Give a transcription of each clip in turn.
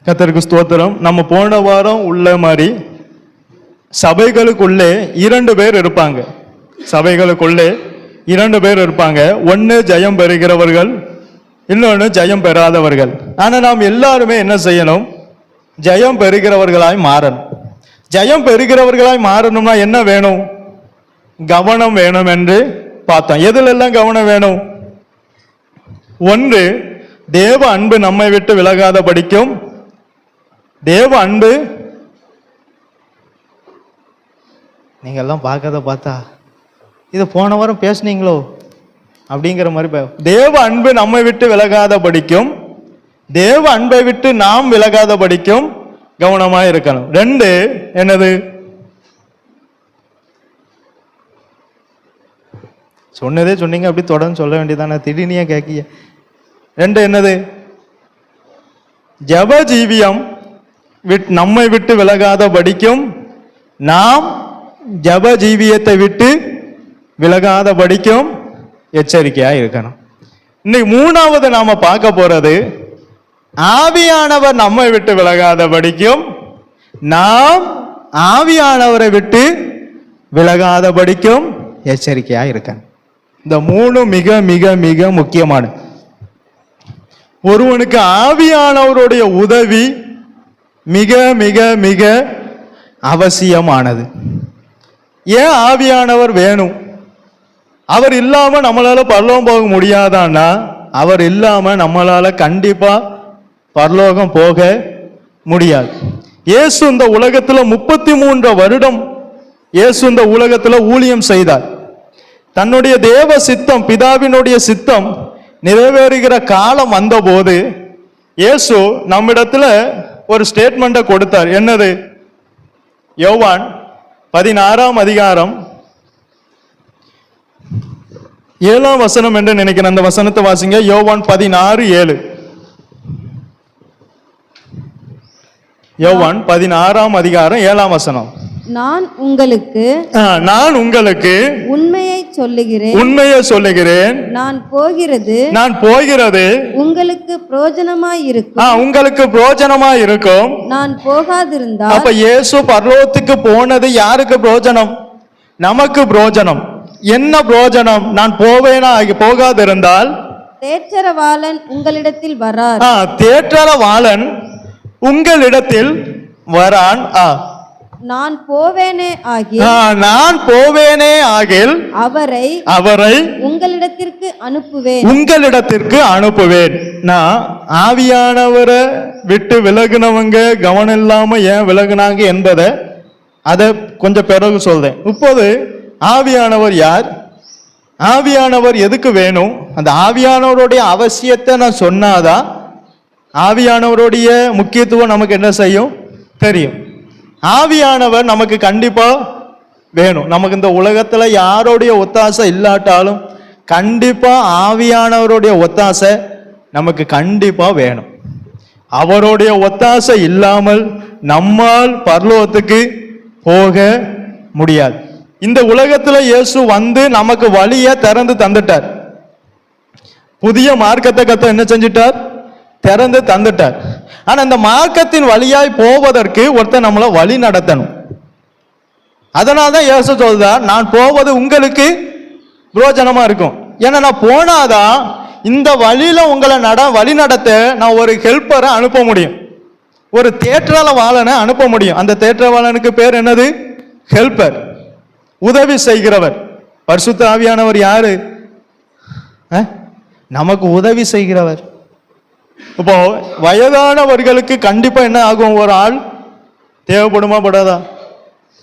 கர்த்தருக்கு ஸ்தோத்திரம். நம்ம போன வாரம் உள்ள மாதிரி சபைகளுக்குள்ளே 2 பேர் இருப்பாங்க. சபைகளுக்குள்ளே 2 பேர் இருப்பாங்க. ஒன்று ஜெயம் பெறுகிறவர்கள், இன்னொன்று ஜெயம் பெறாதவர்கள். ஆனால் நாம் எல்லாருமே என்ன செய்யணும்? ஜெயம் பெறுகிறவர்களாய் மாறணும். ஜெயம் பெறுகிறவர்களாய் மாறணும்னா என்ன வேணும்? கவனம் வேணும் என்று பார்த்தோம். எதுலெல்லாம் கவனம் வேணும்? ஒன்று, தேவ அன்பு நம்மை விட்டு விலகாத படிக்கும். தேவ அன்பு நீங்க எல்லாம் பார்க்கறத பார்த்தா இது போன வாரம் பேசுனீங்களோ அப்படிங்கிற மாதிரி. தேவ அன்பு நம்மை விட்டு விலகாத படிக்கும், தேவ அன்பை விட்டு நாம் விலகாத படிக்கும் கவனமாக இருக்கணும். 2, என்னது? சொன்னதே சொன்னீங்க, அப்படி தொடர்ந்து சொல்ல வேண்டியதானே, திடீர்னு கேட்கிய. 2 என்னது? ஜப ஜீவியம் நம்மை விட்டு விலகாத படிக்கும், நாம் ஜப ஜீவியத்தை விட்டு விலகாத படிக்கும் எச்சரிக்கையா இருக்கணும். இன்னைக்கு 3வது நாம பார்க்க போறது, ஆவியானவர் நம்மை விட்டு விலகாத படிக்கும், நாம் ஆவியானவரை விட்டு விலகாத படிக்கும் எச்சரிக்கையா இருக்கணும். இந்த 3 மிக மிக மிக முக்கியமான. ஒருவனுக்கு ஆவியானவருடைய உதவி மிக மிக மிக அவசியமானது. ஏன் ஆவியானவர் வேணும்? அவர் இல்லாம நம்மளால பரலோகம் போக முடியாதான்னா, அவர் இல்லாம நம்மளால கண்டிப்பா பரலோகம் போக முடியாது. இயேசு இந்த உலகத்துல 33 வருடம் இயேசு இந்த உலகத்துல ஊழியம் செய்தார். தன்னுடைய தேவ சித்தம், பிதாவினுடைய சித்தம் நிறைவேறுகிற காலம் வந்த போது இயேசு நம்மிடத்துல ஒரு ஸ்டேட்மெண்ட்டை கொடுத்தார். என்னது? யோவான் 16ஆம் அதிகாரம் 7ஆம் வசனம் என்று நினைக்கிறேன். அந்த வசனத்தை வாசிங்க. யோவான் 16:7. யோவான் 16ஆம் அதிகாரம் 7ஆம் வசனம். நான் உங்களுக்கு உண்மையை சொல்லுகிறேன். நான் போகிறது உங்களுக்கு பிரயோஜனமாய் இருக்கும். நான் போகாதிருந்தால். அப்ப இயேசு பரலோகத்துக்கு போனது யாருக்கு பிரயோஜனம்? நமக்கு பிரயோஜனம். என்ன பிரயோஜனம்? நான் போகாதிருந்தால் தேற்றரவாளன் உங்களிடத்தில் வரார். தேற்றரவாளன் உங்களிடத்தில் வரான். நான் போவேனே ஆகில் அவரை உங்களிடத்திற்கு அனுப்புவேன். நான் ஆவியானவரை விட்டு விலகுனவங்க கவனம் இல்லாம ஏன் விலகுனாங்க என்பதை அதை கொஞ்சம் பிறகு சொல்றேன். இப்போது ஆவியானவர் யார்? ஆவியானவர் எதுக்கு வேணும்? அந்த ஆவியானவருடைய அவசியத்தை நான் சொன்னாதான் ஆவியானவருடைய முக்கியத்துவம் நமக்கு என்ன செய்யும் தெரியும். ஆவியானவர் நமக்கு கண்டிப்பா வேணும். நமக்கு இந்த உலகத்துல யாருடைய ஒத்தாசை இல்லாட்டாலும் கண்டிப்பா ஆவியானவருடைய ஒத்தாசை நமக்கு கண்டிப்பா வேணும். அவருடைய ஒத்தாசை இல்லாமல் நம்மால் பரலோகத்துக்கு போக முடியாது. இந்த உலகத்துல இயேசு வந்து நமக்கு வழியை திறந்து தந்துட்டார். புதிய மார்க்கத்தை என்ன செஞ்சிட்டார்? திறந்து தந்துட்டார். ஆனா அந்த மார்க்கத்தின் வழியாய் போவதற்கு ஒருத்தர் நம்மளை வழி நடத்தணும். அதனால்தான் இயேசு சொல்றார், நான் போவது உங்களுக்கு பிரயோஜனமா இருக்கும். ஏன்னா நான் போனாதான் இந்த வழியில உங்களை வழி நடத்த நான் ஒரு ஹெல்ப்பரை அனுப்ப முடியும், ஒரு தேற்றரவாளனை அனுப்ப முடியும். அந்த தேற்றரவாளனுக்கு பேர் என்னது? ஹெல்ப்பர், உதவி செய்கிறவர். பரிசுத்த ஆவியானவர் யாரு? நமக்கு உதவி செய்கிறவர். இப்போ வயதானவர்களுக்கு கண்டிப்பா என்ன ஆகும்? ஒரு ஆள் தேவைப்படுமா படாதா?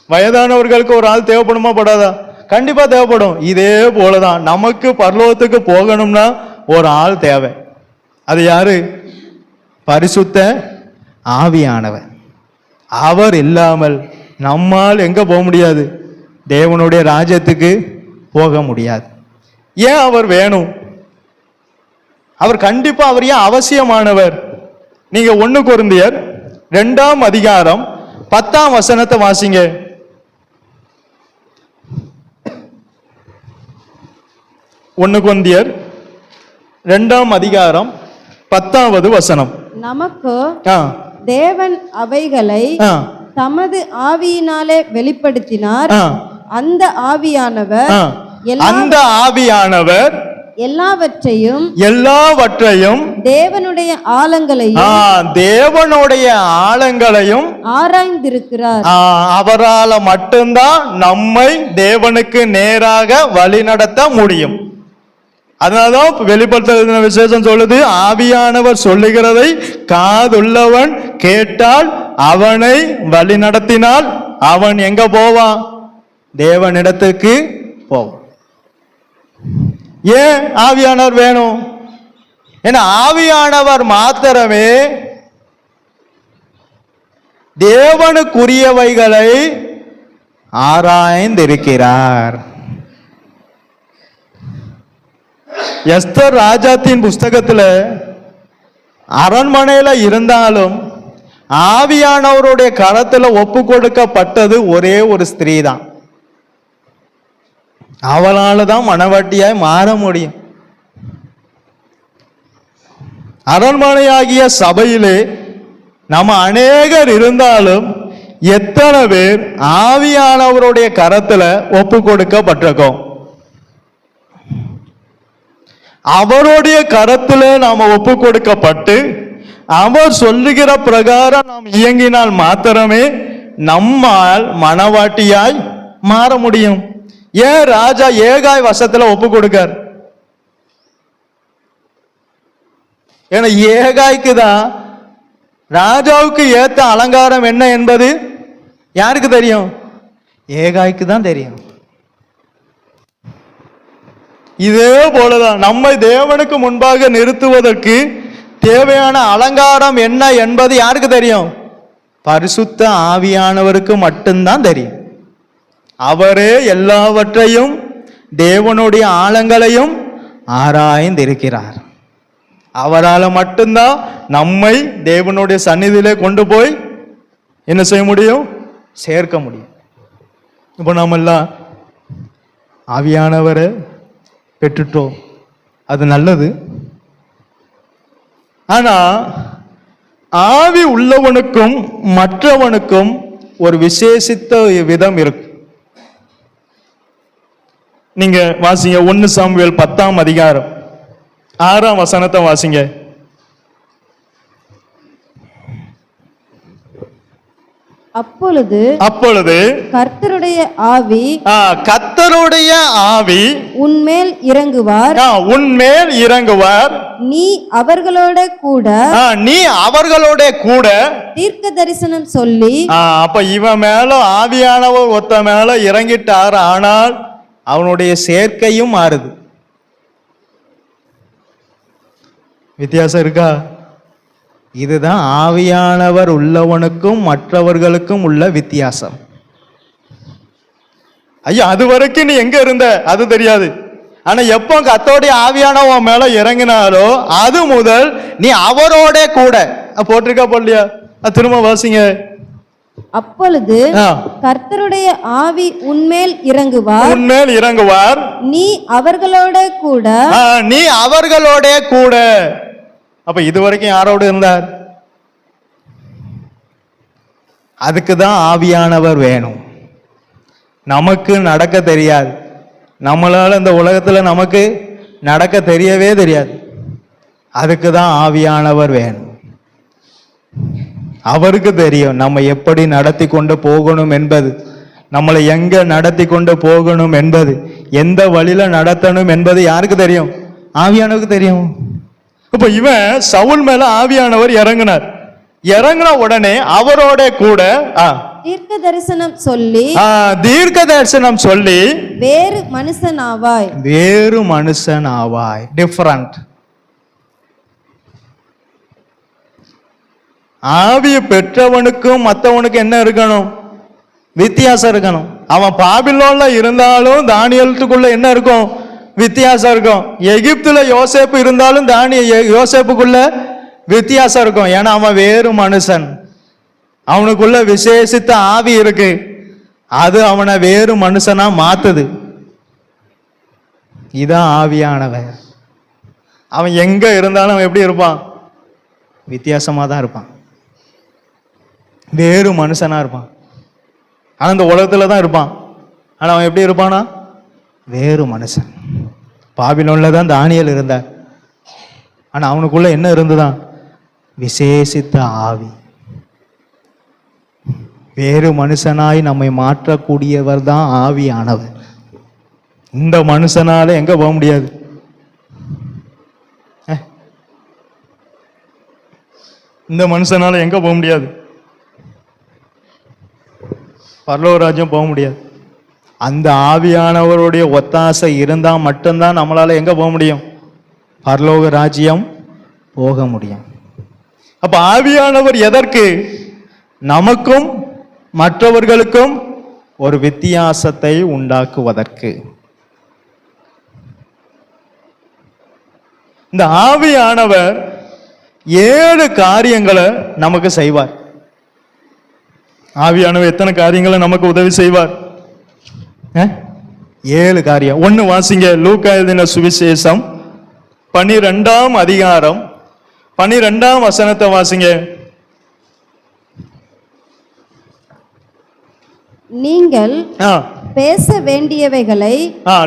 வயதானவர்களுக்கு ஒரு ஆள் தேவைப்படுமா படாதா? கண்டிப்பா தேவைப்படும். இதே போலதான் நமக்கு பரலோகத்துக்கு போகணும்னா ஒரு ஆள் தேவை. அது யாரு? பரிசுத்த ஆவியானவர். அவர் இல்லாமல் நம்மால் எங்க போக முடியாது? தேவனுடைய ராஜ்யத்துக்கு போக முடியாது. ஏன் அவர் வேணும்? அவர் கண்டிப்பா அவர் ஏன் அவசியமானவர்? நீங்க 1 கொரிந்தியர் 2ஆம் அதிகாரம் 10ஆம் வசனத்தை வாசிங்க. 1 கொரிந்தியர் 2ஆம் அதிகாரம் 10வது வசனம். நமக்கு தேவன் அவைகளை ஆ, தமது ஆவியினாலே வெளிப்படுத்தினார். ஆ, அந்த ஆவியானவர் ஆ. அந்த ஆவியானவர் எல்லாவற்றையும் எல்லாவற்றையும் தேவனுடைய ஆழங்களையும் தேவனுடைய ஆழங்களையும் ஆராய்ந்திருக்கிறார். அவரால் மட்டும்தான் நம்மை தேவனுக்கு நேராக வழிநடத்த முடியும். அதனாலதான் வெளிப்படுத்த விசேஷம் சொல்லுது, ஆவியானவர் சொல்லுகிறதை காதுள்ளவன் கேட்டால் அவனை வழி நடத்தினால் அவன் எங்க போவான்? தேவனிடத்துக்கு போவான். ஏன் ஆவியானவர் வேணும்? ஏன்னா ஆவியானவர் மாத்திரமே தேவனுக்குரியவைகளை ஆராய்ந்திருக்கிறார். எஸ்தர் ராஜாத்தின் புஸ்தகத்துல அரண்மனையில இருந்தாலும் ஆவியானவருடைய கரத்துல ஒப்பு கொடுக்கப்பட்டது ஒரே ஒரு ஸ்திரீ தான். அவளால தான் மனவாட்டியாய் மாற முடியும். அரண்மனையாகிய சபையிலே நம்ம அநேகர் இருந்தாலும் எத்தனை பேர் ஆவியானவருடைய கரத்துல ஒப்பு கொடுக்கப்பட்டிருக்கோம்? அவருடைய கரத்துல நாம ஒப்பு கொடுக்கப்பட்டு அவர் சொல்லுகிற பிரகாரம் நாம் இயங்கினால் மாத்திரமே நம்மால் மனவாட்டியாய் மாற முடியும். ஏன் ராஜா ஏகாய் வசத்துல ஒப்பு கொடுக்கார்? ஏன்னா ஏகாய்க்கு தான் ராஜாவுக்கு ஏத்த அலங்காரம் என்ன என்பது யாருக்கு தெரியும்? ஏகாய்க்கு தான் தெரியும். இதே போலதான் நம்மை தேவனுக்கு முன்பாக நிறுத்துவதற்கு தேவையான அலங்காரம் என்ன என்பது யாருக்கு தெரியும்? பரிசுத்த ஆவியானவருக்கு மட்டும்தான் தெரியும். அவரே எல்லாவற்றையும் தேவனுடைய ஆழங்களையும் ஆராய்ந்திருக்கிறார். அவரால் மட்டும்தான் நம்மை தேவனுடைய சந்நிதியிலே கொண்டு போய் என்ன செய்ய முடியும்? சேர்க்க முடியும். இப்போ நாம எல்லாம் ஆவியானவரை பெற்றுட்டோம், அது நல்லது. ஆனா ஆவி உள்ளவனுக்கும் மற்றவனுக்கும் ஒரு விசேஷித்த விதம் இருக்கு. நீங்க வாசிங்க 1 சாமுவேல் 10ஆம் அதிகாரம் 6ஆம் வசனத்தை வாசிங்க. அப்பொழுது கர்த்தருடைய ஆவி உன்மேல் இறங்குவார். நீ அவர்களோட கூட தீர்க்க தரிசனம் சொல்லி. அப்ப இவன் மேல ஆவியானவர் ஒத்த மேல இறங்கிட்டார். ஆனால் அவனுடைய சேர்க்கையும் மாறுது. வித்தியாசம் இருக்கா? இதுதான் ஆவியானவர் உள்ளவனுக்கும் மற்றவர்களுக்கும் உள்ள வித்தியாசம். ஐயா, அது வரைக்கும் நீ எங்க இருந்த அது தெரியாது. ஆனா எப்போ கர்த்தருடைய ஆவியானவன் மேல இறங்கினாரோ அது முதல் நீ அவரோட கூட போட்டிருக்கா போடலையா? திரும்ப வாசிங்க. அப்பொழுது கர்த்தருடைய ஆவி உன்மேல் இறங்குவார். நீ அவர்களோட கூட. அப்ப இதுவரைக்கும் யாரோடு இருந்தார்? அதுக்கு தான் ஆவியானவர் வேணும். நமக்கு நடக்க தெரியாது. நம்மளால இந்த உலகத்துல நமக்கு நடக்க தெரியவே தெரியாது. அதுக்கு தான் ஆவியானவர் வேணும். அவருக்கு தெரியும் நம்ம எப்படி நடத்தி கொண்டு போகணும் என்பது, நம்மளை எங்க நடத்தி கொண்டு போகணும் என்பது, எந்த வழியில நடத்தணும் என்பது யாருக்கு தெரியும்? ஆவியானவருக்கு தெரியும். இப்ப இவன் சவுல் மேல ஆவியானவர் இறங்கின உடனே அவரோட கூட தீர்க்க தரிசனம் சொல்லி வேறு மனுஷனாவாய். டிஃபரண்ட். ஆவியை பெற்றவனுக்கும் மற்றவனுக்கு என்ன இருக்கணும்? வித்தியாசம் இருக்கணும். அவன் பாபிலோன்ல இருந்தாலும் தானியேலுக்குள்ள என்ன இருக்கும்? வித்தியாசம் இருக்கும். எகிப்துல யோசேப்பு இருந்தாலும் யோசேப்புக்குள்ள வித்தியாசம் இருக்கும். ஏன்னா அவன் வேறு மனுஷன். அவனுக்குள்ள விசேஷித்த ஆவி இருக்கு. அது அவனை வேறு மனுஷனா மாத்துது. இதான் ஆவியானவர். அவன் எங்க இருந்தாலும் அவன் எப்படி இருப்பான்? வித்தியாசமா தான் இருப்பான். வேறு மனுஷனா இருப்பான். ஆனா இந்த உலகத்துல தான் இருப்பான். ஆனா அவன் எப்படி இருப்பானா? வேறு மனுஷன். பாபிலோன்ல தான் தானியேல் இருந்தார். ஆனா அவனுக்குள்ள என்ன இருந்துதான்? விசேஷித்த ஆவி. வேறு மனுஷனாய் நம்மை மாற்றக்கூடியவர் தான் ஆவியானவர். இந்த மனுஷனால எங்க போக முடியாது? இந்த மனுஷனால எங்க போக முடியாது? பரலோக ராஜ்யம் போக முடியாது. அந்த ஆவியானவருடைய ஒத்தாசை இருந்தா மட்டும்தான் நம்மளால எங்க போக முடியும்? பரலோக ராஜ்யம் போக முடியும். அப்ப ஆவியானவர் எதற்கு? நமக்கும் மற்றவர்களுக்கும் ஒரு வித்தியாசத்தை உண்டாக்குவதற்கு. இந்த ஆவியானவர் 7 காரியங்களை நமக்கு செய்வார். ஆவியானவர் எத்தனை காரியங்களை நமக்கு உதவி செய்வார்? 7 காரியம். ஒன்னு வாசிங்க, லூக்கா எழுதின சுவிசேஷம் 12ஆம் அதிகாரம் 12ஆம் வசனத்தை வாசிங்க. நீங்கள் பேச வேண்டியவைகளை,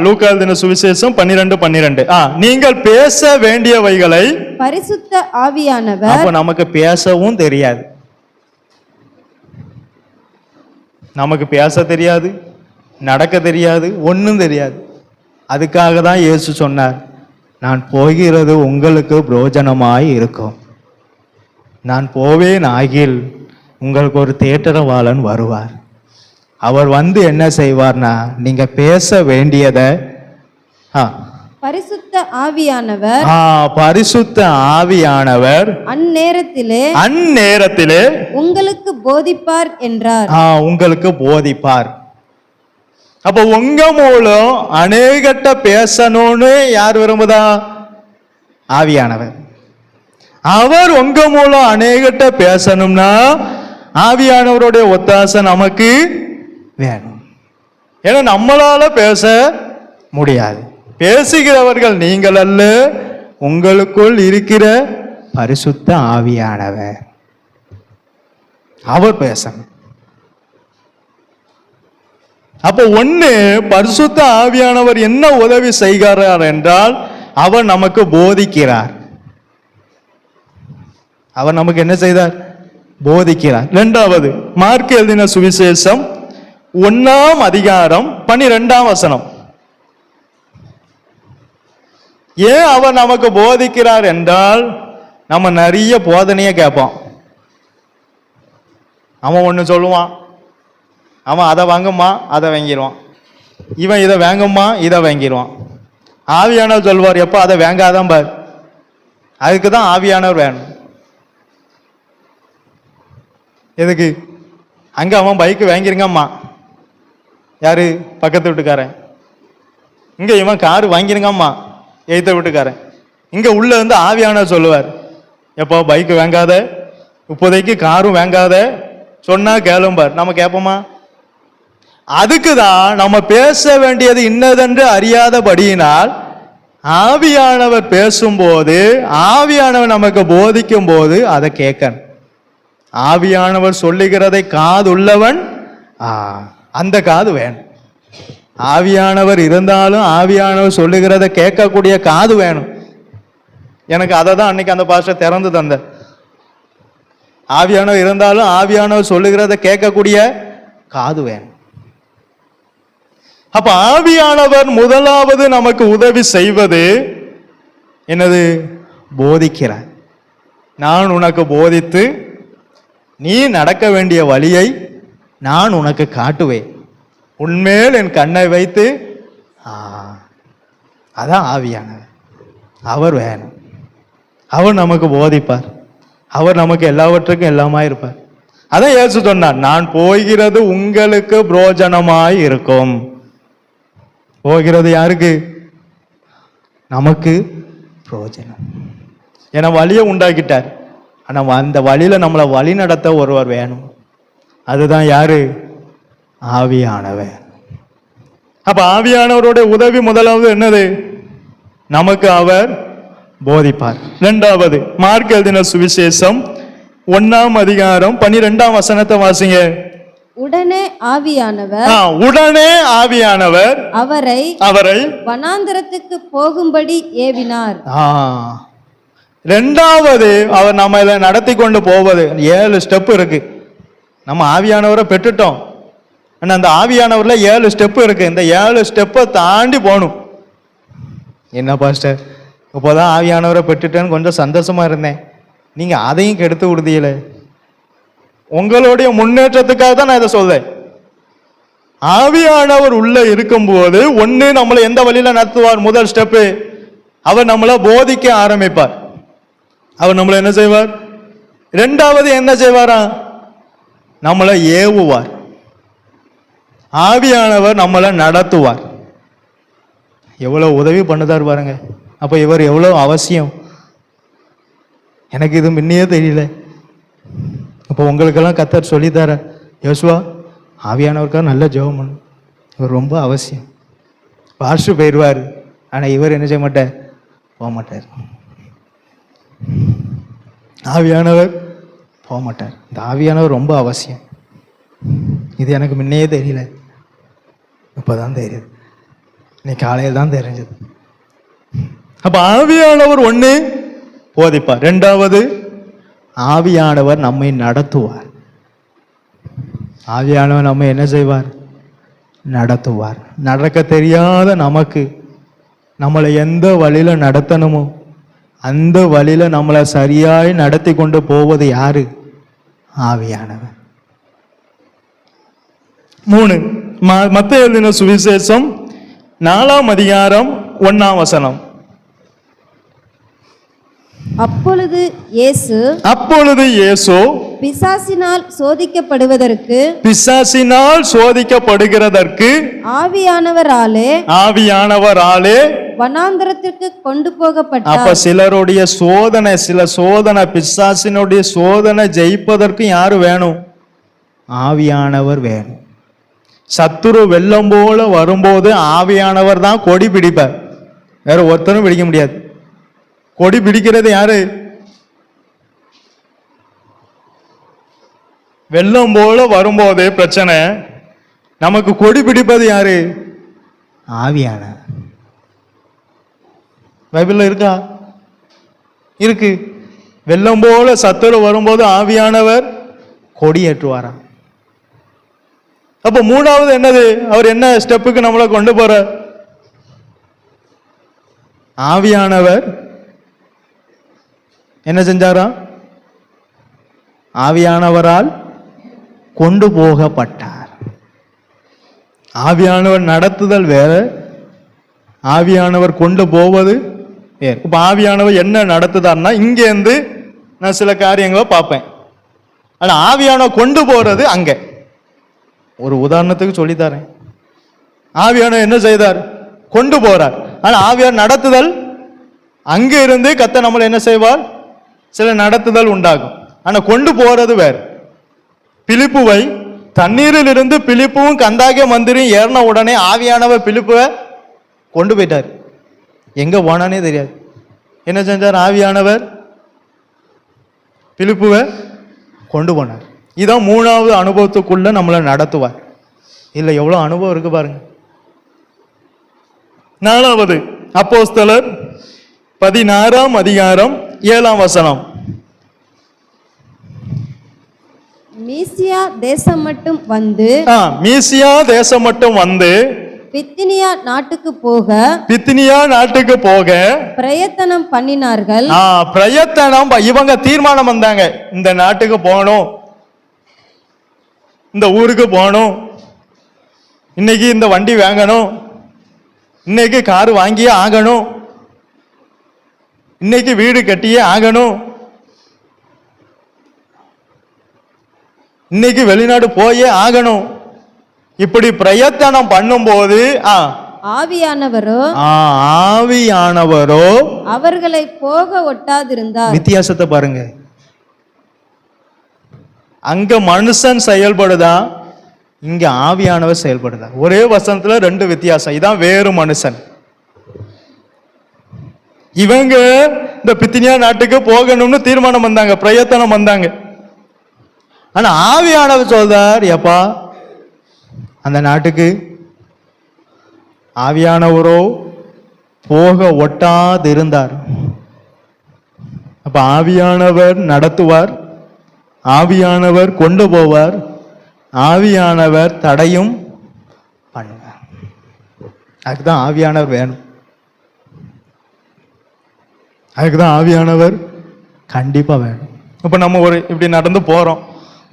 லூக்கா எழுதின சுவிசேஷம் 12:12. நீங்கள் பேச வேண்டியவைகளை பரிசுத்த ஆவியானவர். அப்ப நமக்கு பேசவும் தெரியாது. நமக்கு பேச தெரியாது, நடக்க தெரியாது, ஒன்றும் தெரியாது. அதுக்காக தான் இயேசு சொன்னார், நான் போகிறது உங்களுக்கு பிரயோஜனமாய் இருக்கும். நான் போவேன் ஆகில் உங்களுக்கு ஒரு தேற்றரவாளன் வருவார். அவர் வந்து என்ன செய்வார்னா, நீங்க பேச வேண்டியதை பரிசுத்த ஆவியானவர் பரிசுத்த ஆவியானவர் அந்நேரத்திலே உங்களுக்கு போதிப்பார் என்றார். உங்களுக்கு போதிப்பார். அப்ப உங்க மூலம் அநேகட்ட பேசணும்னு யார் விரும்புதா? ஆவியானவர். அவர் உங்க மூலம் அநேகட்ட பேசணும்னா ஆவியானவருடைய ஒத்தாசை நமக்கு வேணும். ஏன்னா நம்மளால பேச முடியாது. பேசுகிறவர்கள் நீங்கள் அல்ல, உங்களுக்குள் இருக்கிற பரிசுத்த ஆவியானவர். அவர் பேசணும். அப்ப ஒண்ணு, பரிசுத்த ஆவியானவர் என்ன உதவி செய்கிறார் என்றால், அவர் நமக்கு போதிக்கிறார். அவர் நமக்கு என்ன செய்தார்? போதிக்கிறார். 2வது, மார்க் எழுதின சுவிசேஷம் 1ஆம் அதிகாரம் 12ஆம் வசனம். ஏன் அவர் நமக்கு போதிக்கிறார் என்றால், நம்ம நிறைய போதனையை கேட்போம். அவன் ஒன்று சொல்லுவான், அவன் அதை வாங்குமா அதை வாங்கிடுவான், இவன் இதை வாங்குமா இதை வாங்கிடுவான். ஆவியானவர் சொல்வார், எப்போ அதை வாங்காதான் பார். அதுக்கு தான் ஆவியானவர் வேணும். எதுக்கு? அங்கே அவன் பைக்கு வாங்கிருங்கம்மா, யாரு? பக்கத்து வீட்டுக்காரன். இங்கே இவன் காரு வாங்கிருங்கம்மா, எய்த்த வீட்டுக்காரன். இங்கே உள்ள வந்து ஆவியானவர் சொல்லுவார், எப்போ பைக்கு வாங்காத, இப்போதைக்கு காரும் வாங்காத சொன்னா கேளும்பார். நம்ம கேட்போமா? அதுக்கு தான் நம்ம பேச வேண்டியது இன்னதென்று அறியாதபடியினால் ஆவியானவர் பேசும்போது, ஆவியானவர் நமக்கு போதிக்கும் போது அதை கேட்கணும். ஆவியானவர் சொல்லுகிறதை காது உள்ளவன் அந்த காது வேணும். ஆவியானவர் இருந்தாலும் ஆவியானவர் சொல்லுகிறத கேட்கக்கூடிய காது வேணும். எனக்கு அதை தான் அன்னைக்கு அந்த பாஸ்டர் திறந்து தந்த. ஆவியானவர் இருந்தாலும் ஆவியானவர் சொல்லுகிறத கேட்கக்கூடிய காது வேணும். அப்ப ஆவியானவர் முதலாவது நமக்கு உதவி செய்வது என்னது? போதிக்கிறார். நான் உனக்கு போதித்து நீ நடக்க வேண்டிய வழியை நான் உனக்கு காட்டுவேன், உன்மேல் என் கண்ணை வைத்து. அதான் ஆவியானவர். அவர் வேணும். அவர் நமக்கு போதிப்பார். அவர் நமக்கு எல்லாவற்றுக்கும் எல்லாமா இருப்பார். அதான் இயேசு சொன்னார், நான் போகிறது உங்களுக்கு பிரயோஜனமாய் இருக்கும். போகிறது யாருக்கு? நமக்கு பிரயோஜனம். ஏன்னா வழியை உண்டாக்கிட்டார். ஆனால் அந்த வழியில நம்மளை வழி நடத்த ஒருவர் வேணும். அதுதான் யாரு? ஆவியானவர். அப்ப ஆவியானவருடைய உதவி முதலாவது என்னது? நமக்கு அவர் போதிப்பார். 2வது, மார்க் எழுதின சுவிசேஷம் 1ஆம் அதிகாரம் 12ஆம் வசனத்தை வாசிங்க. உடனே ஆவியானவர் உடனே ஆவியானவர் அவரை வனாந்தரத்துக்கு போகும்படி ஏவினார். இரண்டாவது அவர் நம்மள நடத்தி கொண்டு போவது 7 ஸ்டெப் இருக்கு. நம்ம ஆவியானவரை பெற்றுட்டோம். ஆனா அந்த ஆவியானவர்ல 7 ஸ்டெப் இருக்கு. இந்த 7 ஸ்டெப்பை தாண்டி போகணும். என்ன பாஸ்டர், இப்போதான் ஆவியானவரை பெற்றுட்டேன்னு கொஞ்சம் சந்தோஷமா இருந்தேன், நீங்க அதையும் கெடுத்து விடுதீல. உங்களுடைய முன்னேற்றத்துக்காக தான் நான் இதை சொல்றேன். ஆவியானவர் உள்ள இருக்கும்போது ஒண்ணு நம்மளை எந்த வழியில நடத்துவார்? முதல் ஸ்டெப்பு, அவர் நம்மளை போதிக்க ஆரம்பிப்பார். அவர் நம்மளை என்ன செய்வார்? இரண்டாவது என்ன செய்வாரா? நம்மளை ஏவுவார். ஆவியானவர் நம்மளை நடத்துவார். எவ்வளவு உதவி பண்ணுதார் பாருங்க. அப்ப இவர் எவ்வளவு அவசியம். எனக்கு இது முன்னையே தெரியல. அப்போ உங்களுக்கெல்லாம் கர்த்தர் சொல்லித்தார, யோசுவா ஆவியானவருக்காக நல்ல ஜெபம் பண்ணு, இவர் ரொம்ப அவசியம். பாஸ்டர் போயிடுவார், ஆனா இவர் என்ன செய்ய மாட்டார்? போக மாட்டார். ஆவியானவர் போக மாட்டார். இந்த ஆவியானவர் ரொம்ப அவசியம். இது எனக்கு முன்னையே தெரியல, இப்பதான் தெரியுது. இன்னைக்கு காலையில் தான் தெரிஞ்சது. அப்ப ஆவியானவர் ஒண்ணு போதிப்பார், இரண்டாவது ஆவியானவர் நம்மை நடத்துவார். ஆவியானவர் நம்ம என்ன செய்வார்? நடத்துவார். நடக்க தெரியாத நமக்கு நம்மளை எந்த வழியில நடத்தணுமோ அந்த வழியில நம்மளை சரியாய் நடத்தி கொண்டு போவது யாரு? ஆவியானவர். 3 மத்தேயு எழுதின சுவிசேஷம் 4ஆம் அதிகாரம் 1ஆம் வசனம். அப்பொழுது இயேசு பிசாசினால் சோதிக்கப்படுகிறதற்கு ஆவியானவராலே வனாந்தரத்திற்கு கொண்டு போகப்பட்டார். அப்ப சிலருடைய சோதனை, சில சோதனை, பிசாசினுடைய சோதனை ஜெயிப்பதற்கு யாரு வேணும்? ஆவியானவர் வேணும். சத்துரு வெள்ளம் போல வரும்போது ஆவியானவர் தான் கொடி பிடிப்பார், வேற ஒருத்தரும் பிடிக்க முடியாது. கொடி பிடிக்கிறது யாரு? வெள்ளம் போல வரும்போது பிரச்சனை, நமக்கு கொடி பிடிப்பது யாரு? ஆவியானவர். பைபிள்ல இருக்கா? இருக்கு. வெள்ளம் போல சத்துரு வரும்போது ஆவியானவர் கொடி ஏற்றுவாராம். அப்ப 3வது என்னது? அவர் என்ன ஸ்டெப்புக்கு நம்மளை கொண்டு போற? ஆவியானவர் என்ன செஞ்சாராம்? ஆவியானவரால் கொண்டு போகப்பட்டார். ஆவியானவர் நடத்துதல் வேற, ஆவியானவர் கொண்டு போவது வேறு. இப்ப ஆவியானவர் என்ன நடத்துதார்னா, இங்கேருந்து நான் சில காரியங்களை பார்ப்பேன், ஆனா ஆவியானவர் கொண்டு போறது அங்க. ஒரு உதாரணத்துக்கு சொல்லித்தரேன். ஆவியானவர் என்ன செய்தார்? கொண்டு போறார். ஆனா ஆவியார் நடத்துதல் அங்க இருந்து கர்த்தர் நம்மளை என்ன செய்வார்? சில நடத்துதல் உண்டாகும். ஆனா கொண்டு போறது வேறு. பிலிப்புவை தண்ணீரில் இருந்து பிலிப்புவும் கந்தாகிய மந்திரியும் ஏறின உடனே ஆவியானவர் பிலிப்புவை கொண்டு போயிட்டார். எங்க போனானே தெரியாது. என்ன செஞ்சார்? ஆவியானவர் பிலிப்புவை கொண்டு போனார். இதான் 3வது அனுபவத்துக்குள்ள நம்மளை நடத்துவார். இல்ல எவ்வளவு அனுபவம் இருக்கு பாருங்க. 4வது அப்போஸ்தலர் 16ஆம் அதிகாரம் 7ஆம் வசனம். மீசியா தேசம் மட்டும் வந்து பித்தினியா நாட்டுக்கு போக பிரயத்தனம் பண்ணினார்கள். இவங்க தீர்மானம் வந்தாங்க, இந்த நாட்டுக்கு போகணும், இந்த ஊருக்கு போகணும், இன்னைக்கு இந்த வண்டி வாங்கணும், இன்னைக்கு கார் வாங்கியே ஆகணும், இன்னைக்கு வீடு கட்டியே ஆகணும், இன்னைக்கு வெளிநாடு போயே ஆகணும். இப்படி பிரயத்தனம் பண்ணும்போது ஆவியானவரோ அவர்களை போக ஒட்டாதிருந்தார். வித்தியாசத்தை பாருங்க. அங்க மனுஷன் செயல்படுதா, இங்க ஆவியானவர் செயல்படுதா. ஒரே வசனத்துல 2 வித்தியாசம். இதான் வேறு மனுஷன். இவங்க இந்த பித்தினியா நாட்டுக்கு போகணும்னு தீர்மானம் வந்தாங்க, பிரயத்தனம் வந்தாங்க. ஆனா ஆவியானவர் சொல்றார், எப்பா அந்த நாட்டுக்கு ஆவியானவரோ போக ஒட்டாது இருந்தார். அப்ப ஆவியானவர் நடத்துவார், ஆவியானவர் கொண்டு போவார், ஆவியானவர் தடையும் பண்ணுவார். அதுக்குதான் ஆவியானவர் வேணும். அதுக்குதான் ஆவியானவர் கண்டிப்பா வேணும். இப்ப நம்ம ஒரு இப்படி நடந்து போறோம்,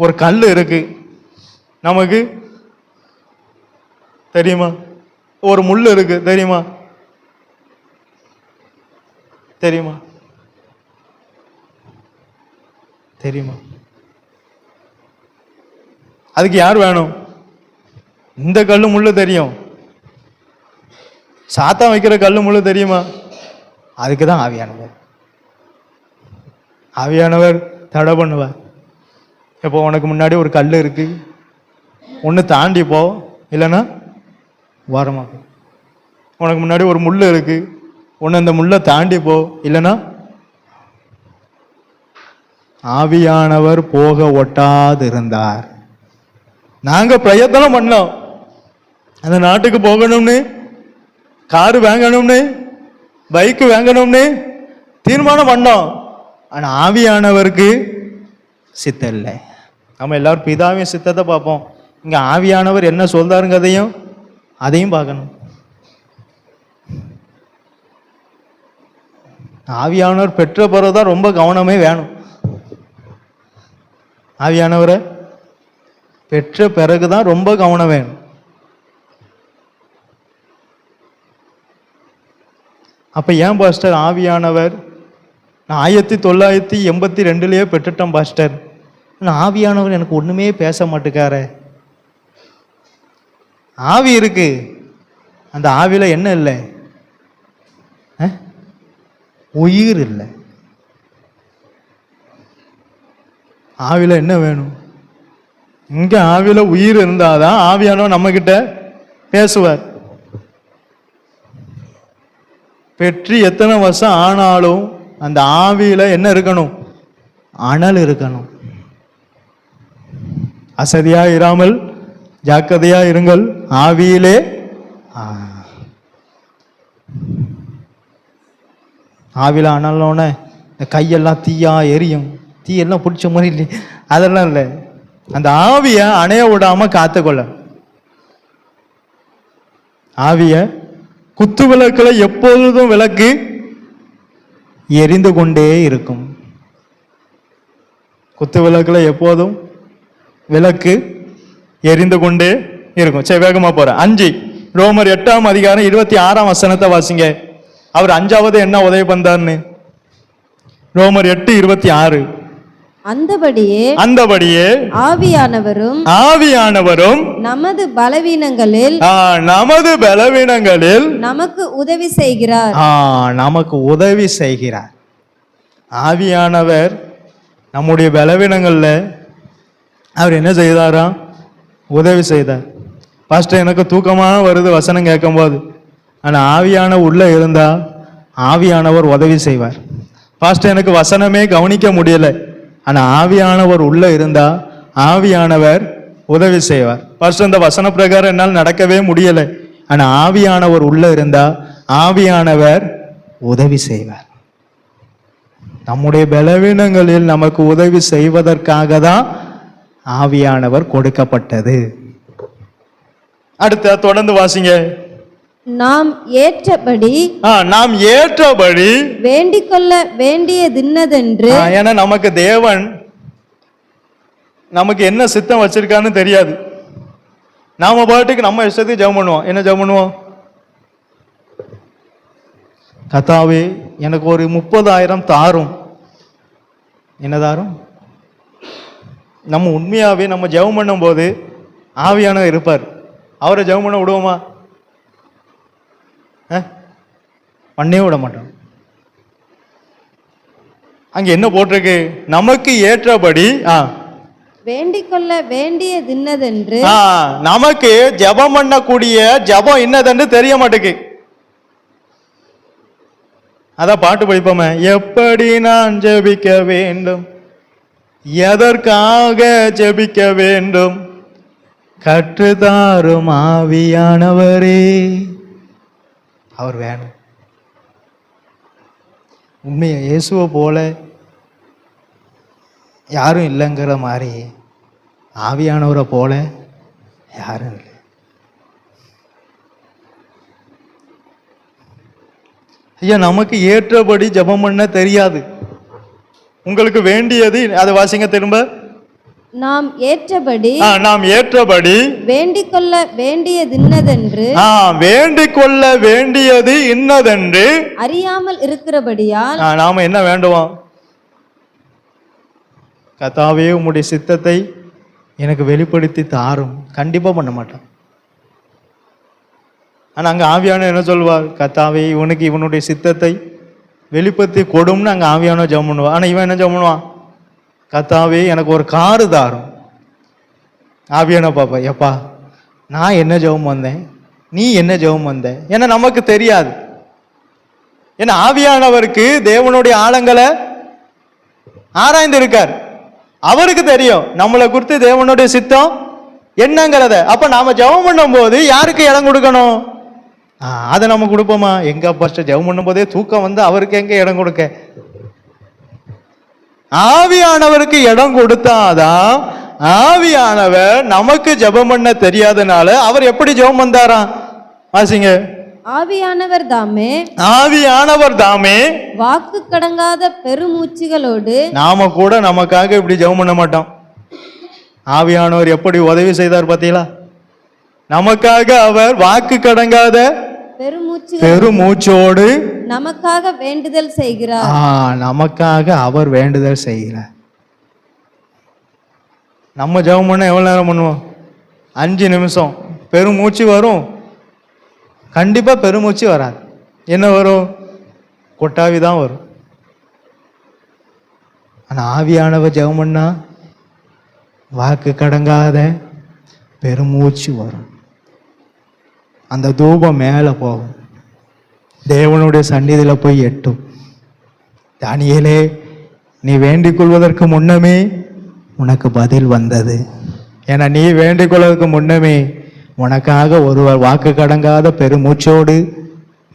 ஒரு கல் இருக்கு நமக்கு தெரியுமா? ஒரு முள் இருக்கு தெரியுமா? தெரியுமா? தெரியுமா? அதுக்கு யார் வேணும்? இந்த கல்லு முள்ளு தெரியும், சாத்தா வைக்கிற கல்லு முள்ளு தெரியுமா? அதுக்கு தான் ஆவியானவர். ஆவியானவர் தடை பண்ணுவார். இப்போ உனக்கு முன்னாடி ஒரு கல் இருக்கு, ஒன்று தாண்டி போ, இல்லைன்னா வாரமா போ. உனக்கு முன்னாடி ஒரு முள் இருக்கு, ஒன்று அந்த முள்ளை தாண்டி போ, இல்லைன்னா. ஆவியானவர் போக ஒட்டாது இருந்தார். நாங்க பிரயத்தனம் பண்ணோம் அந்த நாட்டுக்கு போகணும்னு, காரு வாங்கணும்னு, பைக்கு வாங்கணும்னு தீர்மானம் பண்ணோம். ஆனா ஆவியானவருக்கு சித்தம் இல்லை. நம்ம எல்லாரும் பிதாவின் சித்தத்தை பார்ப்போம், இங்க ஆவியானவர் என்ன சொல்றாருங்கிறதையும் அதையும் பார்க்கணும். ஆவியானவர் பெற்ற பிறகுதான் ரொம்ப கவனமே வேணும். ஆவியானவரை பெற்ற பிறகுதான் ரொம்ப கவனம் வேணும். அப்ப ஏன் பாஸ்டர் ஆவியானவர் நான் 1982 பெற்றுட்டேன் பாஸ்டர், ஆவியானவர் எனக்கு ஒண்ணுமே பேச மாட்டேக்கார? ஆவி இருக்கு, அந்த ஆவியில என்ன இல்லை? உயிர் இல்லை. ஆவியில என்ன வேணும்? இங்க ஆவியில உயிர் இருந்தாதான் ஆவியானவர் நம்ம கிட்ட பேசுவார். பெற்று எத்தனை வருஷம் ஆனாலும் அந்த ஆவியில என்ன இருக்கணும்? அனல் இருக்கணும். அசதியா இராமல் ஜாக்கிரதையா இருங்கள், ஆவியிலே ஆவியில அனலோன இந்த கையெல்லாம் தீயா எரியும், தீயெல்லாம் பிடிச்ச மாதிரி இல்லை, அதெல்லாம் இல்லை. அந்த ஆவிய அணைய விடாம காத்துக்கொள்ள. ஆவிய குத்து விளக்குல எப்பொழுதும் விளக்கு எரிந்து கொண்டே இருக்கும். குத்து விளக்குல எப்போதும் விளக்கு எரிந்து கொண்டே இருக்கும். சரி, வேகமா போறேன். 5 ரோமர் 8:26 வாசிங்க. அவர் 5வது என்ன உதவி பண்றாருன்னு. ரோமர் 8:26. அந்தபடியே ஆவியானவரும் நமது பலவீனங்களில் நமக்கு உதவி செய்கிறார். நமக்கு உதவி செய்கிறார். ஆவியானவர் நம்முடைய பலவீனங்கள்ல அவர் என்ன செய்தாராம்? உதவி செய்தார். பாஸ்டர் எனக்கு தூக்கமா வருது வசனம் கேட்கும் போது, ஆனா ஆவியானவர் உள்ள இருந்தா ஆவியானவர் உதவி செய்வார். பாஸ்டர் எனக்கு வசனமே கவனிக்க முடியல, ஆனா ஆவியானவர் உள்ள இருந்தா ஆவியானவர் உதவி செய்வார். பாஸ்டர் இந்த வசன பிரகாரம் என்னால் நடக்கவே முடியல, ஆனா ஆவியானவர் உள்ள இருந்தா ஆவியானவர் உதவி செய்வார். நம்முடைய பலவீனங்களில் நமக்கு உதவி செய்வதற்காக தான் ஆவியானவர் கொடுக்கப்பட்டது. அடுத்த தொடர்ந்து வாசிங்க. நாம் ஏற்றபடி வேண்டிக் கொள்ள வேண்டியதின்னதென்று. ஏன்னா நமக்கு தேவன் நமக்கு என்ன சித்தம் வச்சிருக்கான்னு தெரியாது. நாம பாட்டுக்கு நம்ம இஷ்டத்துக்கு ஜெபம் பண்ணுவோம். என்ன ஜெபம் பண்ணுவோம்? கர்த்தாவே எனக்கு ஒரு 30,000 தாரும். என்ன தாரும்? நம்ம உண்மையாவே நம்ம ஜெபம் பண்ணும் போது ஆவியானவர் இருப்பார். அவரை ஜெபம் பண்ண விடுவோமா? பண்ணே விட மாட்டோம். அங்க என்ன போட்டிருக்கு? நமக்கு ஏற்றபடி வேண்டிக் கொள்ள வேண்டியதின்னதென்று. நமக்கு ஜெபம் பண்ணக்கூடிய ஜெபம் என்னதென்று தெரிய மாட்டேக்கு. அதான் பாட்டு படிப்போமே, எப்படி நான் ஜெபிக்க வேண்டும். எதற்காக ஜெபிக்க வேண்டும்? கற்றுத்தாரும் ஆவியானவரே. அவர் வேணும். உண்மையை இயேசுவை போல யாரும் இல்லைங்கிற மாதிரி ஆவியானவரை போல யாரும் இல்லை. ஐயா, நமக்கு ஏற்றபடி ஜெபம் பண்ண தெரியாது. உங்களுக்கு வேண்டியது அதை வாசிங்க திரும்ப. நாம் ஏற்றபடி நாம் ஏற்றபடி வேண்டிக் கொள்ள வேண்டியது இன்னதென்று வேண்டிக் கொள்ள வேண்டியது இன்னதென்று அறியாமல் இருக்கிறபடியால் நாம என்ன வேண்டுவோம்? கர்த்தாவே, உம்முடைய சித்தத்தை எனக்கு வெளிப்படுத்தி தாரும். கண்டிப்பா பண்ண மாட்டான். ஆனா அங்க ஆவியான என்ன சொல்வார்? கர்த்தாவே, இவனுக்கு இவனுடைய சித்தத்தை வெளிப்படுத்தி கொடும்னு அங்க ஆவியான ஜெபம் பண்ணுவான். ஆனா இவன் என்ன ஜெபம் பண்ணுவான்? கர்த்தாவே, எனக்கு ஒரு காரு தாரும். ஆவியான பாப்பா, எப்பா நான் என்ன ஜெபம் வந்தேன், நீ என்ன ஜெபம் வந்த? ஏன்னா நமக்கு தெரியாது. ஏன்னா ஆவியானவருக்கு தேவனுடைய ஆழங்களை ஆராய்ந்து இருக்கார். அவருக்கு தெரியும் நம்மளை குறித்து தேவனுடைய சித்தம் என்னங்கிறத. அப்ப நாம ஜெபம் பண்ணும் போது யாருக்கு இடம் கொடுக்கணும்? அதை நம்ம கொடுப்போமா? எங்க ஃபர்ஸ்ட் ஜெபம் பண்ணும் போதே தூக்கம் வந்து அவருக்கு எங்க இடம் கொடுக்க? ஆவியானவருக்கு இடம் கொடுத்தாதான். ஆவியானவர் நமக்கு ஜெபம் பண்ண தெரியாதனால அவர் எப்படி ஜெபம் வந்தாராம்? வாசிங்க. ஆவியானவர் தாமே வாக்கு கடங்காத பெருமூச்சுகளோடு. நாம கூட நமக்காக இப்படி ஜெபம் பண்ண மாட்டோம். ஆவியானவர் எப்படி உதவி செய்தார் பார்த்தீங்களா? நமக்காக அவர் வாக்கு கடங்காத பெருமூச்சோடு நமக்காக வேண்டுதல் செய்கிறார். நமக்காக அவர் வேண்டுதல் செய்கிறார். நம்ம ஜெபம் பண்ண எவ்வளவு நேரம் பண்ணுவோம்? 5 நிமிஷம். பெருமூச்சு வரும், கண்டிப்பா பெருமூச்சு வராது. என்ன வரும்? கொட்டாவி தான் வரும். ஆனா ஆவியானவர் ஜெபம் பண்ணா வாக்கு கடங்காத பெருமூச்சு வரும். அந்த தூபம் மேலே போகும், தேவனுடைய சந்நிதியில போய் எட்டும். தானியேலே, நீ வேண்டிக் கொள்வதற்கு முன்னமே உனக்கு பதில் வந்தது. ஏன்னா நீ வேண்டிக் கொள்வதற்கு முன்னமே உனக்காக ஒருவர் வாக்கு கடங்காத பெருமூச்சோடு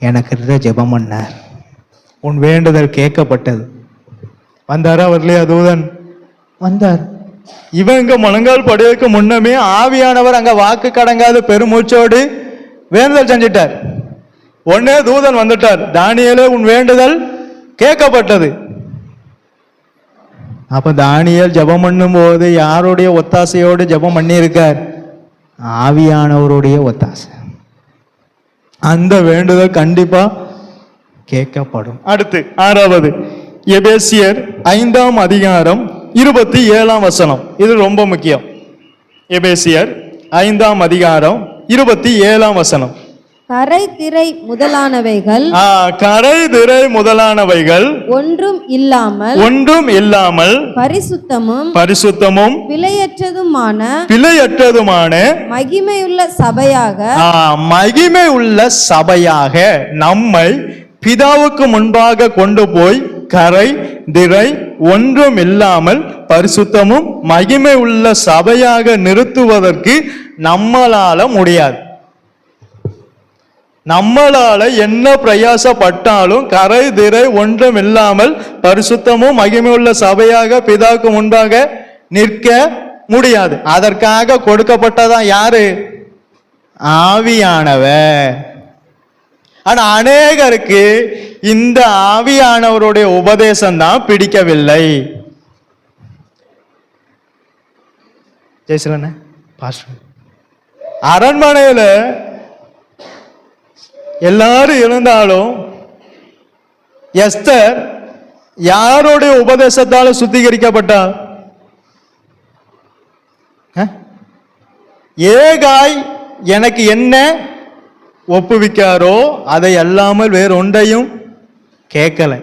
எனக்கு ஜெபம் பண்ணார். உன் வேண்டுதல் கேட்கப்பட்டது. வந்தாரா வரலையா? தூதன் வந்தார். இவங்க முழங்கால் படையக்கு முன்னமே ஆவியானவர் அங்க வாக்கு கடங்காத பெருமூச்சோடு வேண்டுதல் செஞ்சிட்டார். உடனே தூதன் வந்துட்டார். தானியேலே, உன் வேண்டுதல் கேட்கப்பட்டது. அப்ப தானியேல் ஜெபம் பண்ணும் போது யாருடைய ஒத்தாசையோடு ஜெபம் பண்ணி இருக்கார்? ஆவியானவருடைய ஒத்தாசை. அந்த வேண்டுதல் கண்டிப்பா கேட்கப்படும். அடுத்து 6வது எபேசியர் 5ஆம் அதிகாரம் 27ஆம் வசனம். இது ரொம்ப முக்கியம். எபேசியர் 5ஆம் அதிகாரம் 27ஆம் வசனம். கரை திரை முதலானவைகள் ஒன்றும் இல்லாமல் பரிசுத்தமும் பிழையற்றதுமான மகிமையுள்ள சபையாக நம்மை பிதாவுக்கு முன்பாக கொண்டு போய் கரை திரை ஒன்றும் இல்லாமல் பரிசுத்தமும் மகிமை உள்ள சபையாக நிறுத்துவதற்கு நம்மளால முடியாது. நம்மளால என்ன பிரயாசப்பட்டாலும் கரை திரை ஒன்றும் இல்லாமல் பரிசுத்தமும் மகிமை உள்ள சபையாக பிதாவுக்கு முன்பாக நிற்க முடியாது. அதற்காக கொடுக்கப்பட்டதான் யாரு? ஆவியானவர். ஆனா அநேகருக்கு இந்த ஆவியானவருடைய உபதேசம் தான் பிடிக்கவில்லை. ஜெயசலண்ண பாஸ்டர், அரண்மனையில எல்லாரும் இருந்தாலும் எஸ்தர் யாருடைய உபதேசத்தால சுத்திகரிக்கப்பட்டார்? ஏகாய் எனக்கு என்ன ஒப்புவிக்காரோ அதை அல்லாமல் வேற ஒன்றையும் கேட்கல.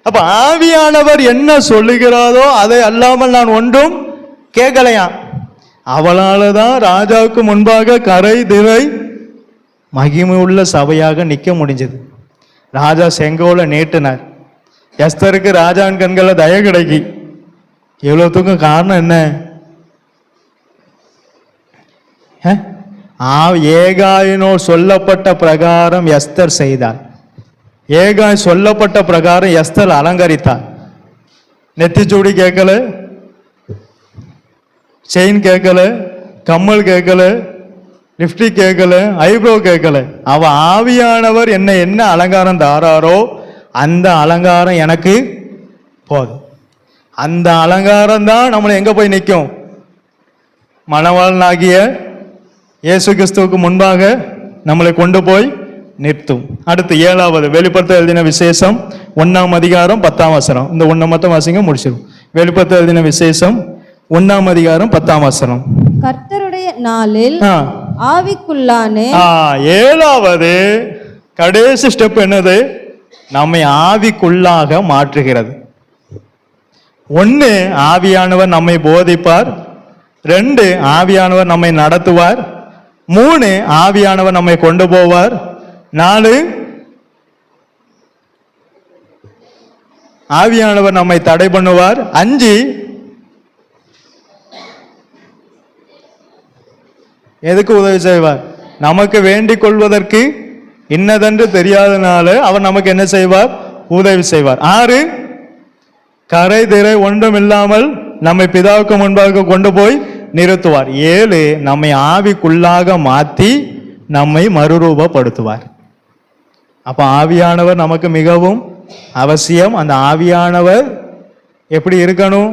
அப்ப ஆவியானவர் என்ன சொல்லுகிறாரோ அதை அல்லாமல் நான் ஒன்றும் கேட்கலையா. அவளாலதான் ராஜாவுக்கு முன்பாக கரை திரை மகிமை உள்ள சபையாக நிற்க முடிஞ்சது. ராஜா செங்கோலை நீட்டினார். எஸ்தருக்கு ராஜாவின் கண்களை தய கிடைக்கி. இவ்வளவுத்துக்கும் காரணம் என்ன? ஏகாயினோர் சொல்லப்பட்ட பிரகாரம் எஸ்தர் செய்தார். ஏகாய் சொல்லப்பட்ட பிரகாரம் எஸ்தர் அலங்கரித்தார். நெத்திச்சூடி கேட்கல, செயின் கேட்கல, கம்மல் கேட்கல, லிப்ஸ்டிக் கேட்கல, ஐப்ரோ கேட்கல. அவ ஆவியானவர் என்ன அலங்காரம் தாராரோ அந்த அலங்காரம் எனக்கு போதும். அந்த அலங்காரம் தான் நம்மளை எங்க போய் நிற்கும்? மணவாளனாகிய இயேசு கிறிஸ்துவுக்கு முன்பாக நம்மளை கொண்டு போய் நிறுத்தும். அடுத்து 7வது வெளிப்படுத்த எழுதின விசேஷம் 1ஆம் அதிகாரம் 10ஆம் வசனம். இந்த 1 மட்டும் வாசிங்க, முடிச்சிடும். வெளிப்படுத்த எழுதின விசேஷம் 1ஆம் அதிகாரம் 10ஆம் வசனம். கர்த்தருடைய நாளில் ஆவிக்குள்ளானே. 7வது கடைசி ஸ்டெப் என்னது? நம்மை ஆவிக்குள்ளாக மாற்றுகிறது. 1 ஆவியானவர் நம்மை போதிப்பார், 2 ஆவியானவர் நம்மை நடத்துவார், 3 ஆவியானவர் நம்மை கொண்டு போவார், 4 ஆவியானவர் நம்மை தடை பண்ணுவார், 5 எதுக்கு உதவி செய்வார்? நமக்கு வேண்டிக் கொள்வதற்கு இன்னதென்று தெரியாதனால அவர் நமக்கு என்ன செய்வார்? உதவி செய்வார். 6 கரை திரை ஒன்றும் இல்லாமல் நம்மை பிதாவுக்கு முன்பாக கொண்டு போய் நிறுத்துவார். 7 நம்மை ஆவிக்குள்ளாக மாற்றி நம்மை மறுரூபப்படுத்துவார். அப்ப ஆவியானவர் நமக்கு மிகவும் அவசியம். அந்த ஆவியானவர் எப்படி இருக்கணும்?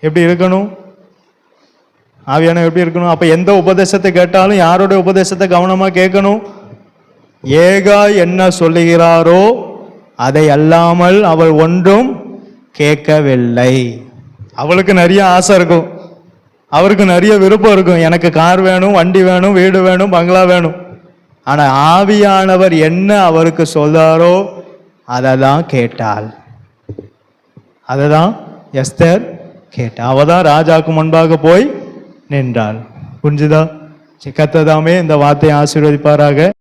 எப்படி இருக்கணும்? ஆவியானவர் எப்படி இருக்கணும்? அப்ப எந்த உபதேசத்தை கேட்டாலும் யாருடைய உபதேசத்தை கவனமா கேட்கணும்? ஏகாய் என்ன சொல்லுகிறாரோ அதை அல்லாமல் அவள் ஒன்றும் கேட்கவில்லை. அவளுக்கு நிறைய ஆசை இருக்கும், அவருக்கு நிறைய விருப்பம் இருக்கும். எனக்கு கார் வேணும், வண்டி வேணும், வீடு வேணும், பங்களா வேணும். ஆனா ஆவியானவர் என்ன அவருக்கு சொல்றாரோ அதை தான் கேட்டாள். அதை தான் எஸ்தர் கேட்டா. அவ தான் ராஜாவுக்கு முன்பாக போய் நின்றாள். புரிஞ்சுதா? கர்த்தர் தாமே இந்த வார்த்தையை ஆசீர்வதிப்பாராக.